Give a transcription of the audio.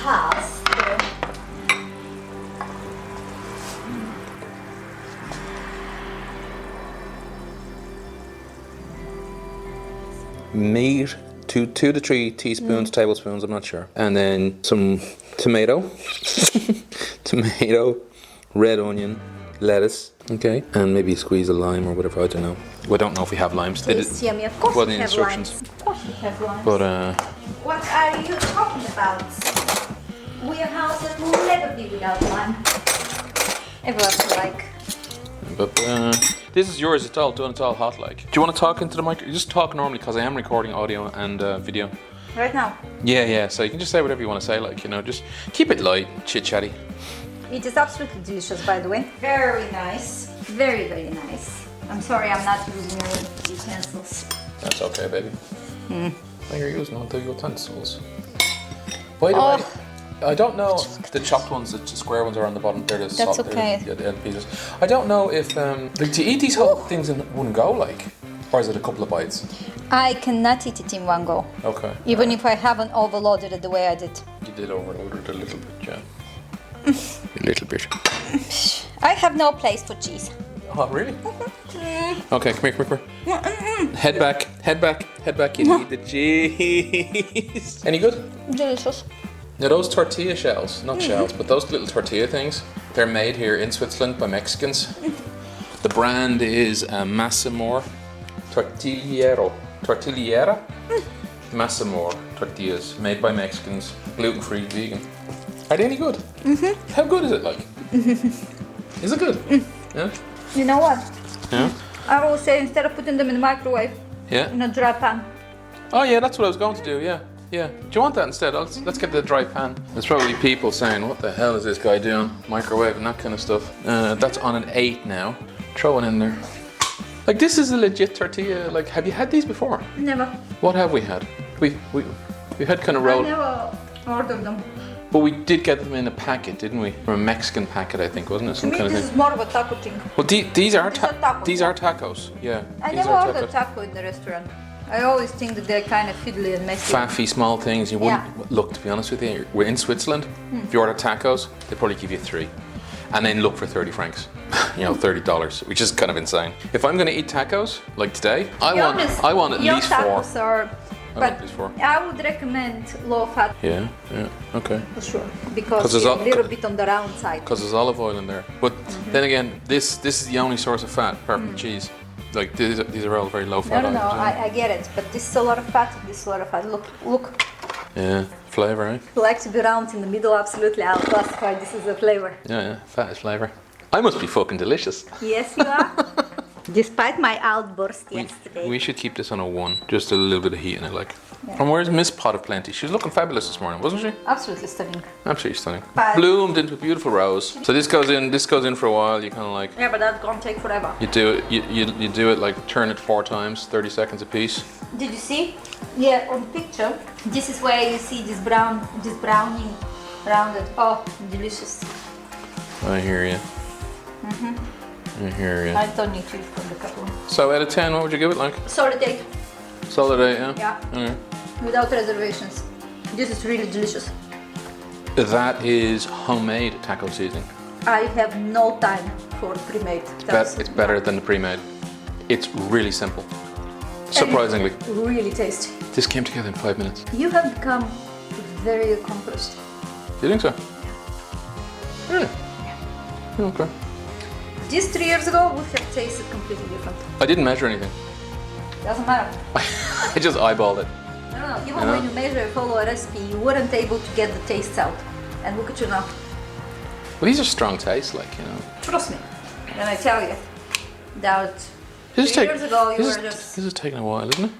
past. Meat, 2 to 3 teaspoons, tablespoons, I'm not sure. And then some tomato, red onion, lettuce, okay, and maybe squeeze a lime or whatever, I don't know. We don't know if we have limes. Tastes yummy, of course well, we the have instructions. limes. Of course we have limes. But what are you talking about? We are house that will never be without lime. Everyone's like. But this is yours. It's all done. It's all hot. Like, do you want to talk into the mic? Just talk normally, because I am recording audio and video. Right now. Yeah. So you can just say whatever you want to say. Like, you know, just keep it light, chit chatty. It is absolutely delicious, by the way. Very nice. Very, very nice. I'm sorry, I'm not using your utensils. That's okay, baby. Now you're using all the utensils. By the way, I don't know the chopped ones, the square ones are on the bottom. They're the That's soft, okay. the pieces. I don't know if like, to eat these whole things in one go, like, or is it a couple of bites? I cannot eat it in one go. Okay. Even if I haven't overloaded it the way I did. You did overload it a little bit, yeah. A little bit. I have no place for cheese. Oh, really? Okay, come here. Head back. You need the cheese. Any good? Delicious. Now those tortilla shells, not shells, but those little tortilla things, they're made here in Switzerland by Mexicans. The brand is Massamor Tortillera. Massamor tortillas, made by Mexicans, gluten-free, vegan. Are they any good? How good is it, like? Is it good? Yeah? You know what? Yeah? I will say, instead of putting them in the microwave, Yeah? in a dry pan. Oh yeah, that's what I was going to do, yeah. Do you want that instead? Let's get the dry pan. There's probably people saying, what the hell is this guy doing? Microwave and that kind of stuff. That's on an 8 now. Throw it in there. Like, this is a legit tortilla. Like, have you had these before? Never. What have we had? We had kind of rolled. I never ordered them. But we did get them in a packet, didn't we? From a Mexican packet, I think, wasn't it? To Some me, kind of this thing. is more of a taco thing. Well, these are tacos. these are tacos. Yeah. I these never are ordered tacos. taco in the restaurant. I always think that they're kind of fiddly and messy. Faffy small things. You wouldn't look. To be honest with you, we're in Switzerland. If you order tacos, they probably give you 3, and then look for 30 francs. You know, $30, which is kind of insane. If I'm going to eat tacos like today, I want at least 4. Tacos are, but at least 4. I would recommend low fat Yeah, okay. for sure, because 'Cause there's it's a little bit on the round side. Because there's olive oil in there. But then again, this is the only source of fat apart from cheese. Like, these are all very low fat No, items. I get it, but this is a lot of fat. This is a lot of fat. Look. Yeah, flavor, eh? If you like to be round in the middle, absolutely, I'll classify this as a flavor. Yeah, fat is flavor. I must be fucking delicious. Yes, you are. Despite my outburst yesterday. We should keep this on a 1. Just a little bit of heat in it, like. Yeah. And where's Miss Pot-of-Plenty? She was looking fabulous this morning, wasn't she? Absolutely stunning. Absolutely stunning. But bloomed into a beautiful rose. So this goes in for a while. You kind of like. Yeah, but that's gonna take forever. You do it. You do it like turn it 4 times, 30 seconds a piece. Did you see? Yeah, on the picture. This is where you see this browning rounded. Oh, delicious. I hear you. I hear you. I don't need to from the couple. So out of 10, what would you give it like? Solid 8. Solid 8, yeah? Yeah. Okay. Without reservations. This is really delicious. That is homemade taco seasoning. I have no time for pre-made. It's better than the pre-made. It's really simple. Surprisingly. Really tasty. This came together in 5 minutes. You have become very accomplished. Do you think so? Really? Yeah. Okay. Just 3 years ago would have tasted completely different. I didn't measure anything. Doesn't matter. I just eyeballed it. No, even when you measure and follow a recipe, you weren't able to get the taste out. And look at you now. Well, these are strong tastes, like, you know. Trust me, when I tell you that 3 years ago you were just... This is taking a while, isn't it?